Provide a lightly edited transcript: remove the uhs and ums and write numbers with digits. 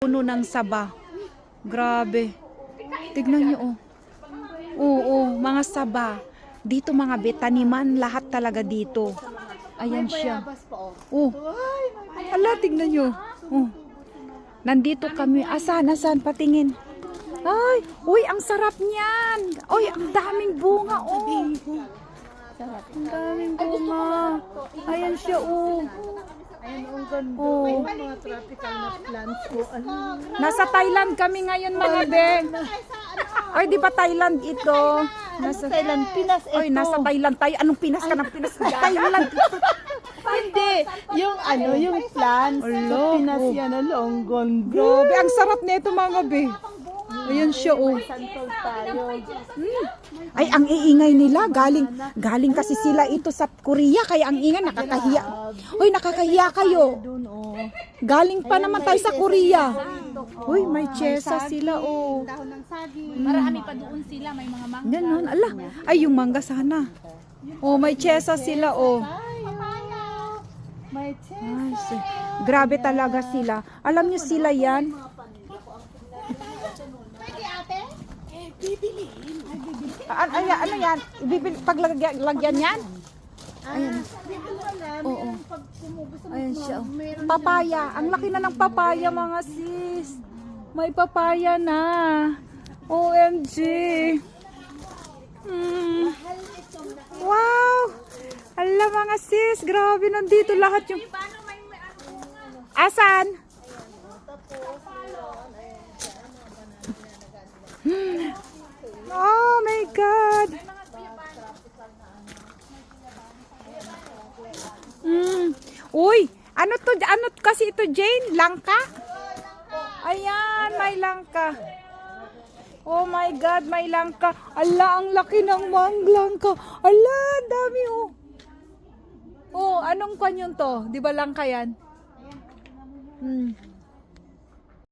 puno ng saba. Grabe. Tignan niyo, oh. Oo, mga saba. Dito mga betaniman, lahat talaga dito. Ayan siya. Oh. Ala, tignan niyo. Oh. Nandito kami. Asan patingin. Ay, uy, ang sarap niyan. Uy, ang daming bunga, oh. Ang daming bunga. Ayan siya, oh. Ang ganda. Oh. Mga tropical na plants ko. Nasa Thailand kami ngayon, mga ben. Ay, di ba Thailand ito? Nasa Thailand, Pinas ito. Oy, nasa Thailand tayo. Anong Pinas ka ng Pinas? Thailand. Hindi, yung yung plants. Alo, Sa Pinas oh. yan, ang ganda. Grabe, ang sarap nito, mga be. Ayan siya, oh. Santol tayo. Ay, ang iingay nila. Galing kasi sila ito sa Korea. Kaya ang ingay, nakakahiya. Uy, nakakahiya kayo. Doon, oh. Galing pa naman tayo sa Korea. Uy, may chesa sila, oh. Dahon ng saging. Marami pa doon sila, may mga mangga. Ganon, ala. Ay, yung mangga sana. Oh, may chesa sila, oh. May chest. Ay, grabe talaga sila. Alam niyo sila yan? Ano yan? Paglagyan yan? Ayan. Oo. Ayan siya. Papaya. Ang laki na ng papaya, mga sis. May papaya na. OMG. Wow. Ala, mga sis. Grabe, nandito lahat yung... Asan? Oh my God. Uy, ano kasi ito, Jane? Langka? Ayan, may langka. Oh my God, may langka. Ala, ang laki ng manglangka. Ala, ang dami, oh. Oh, anong kanyon to? Di ba langka yan?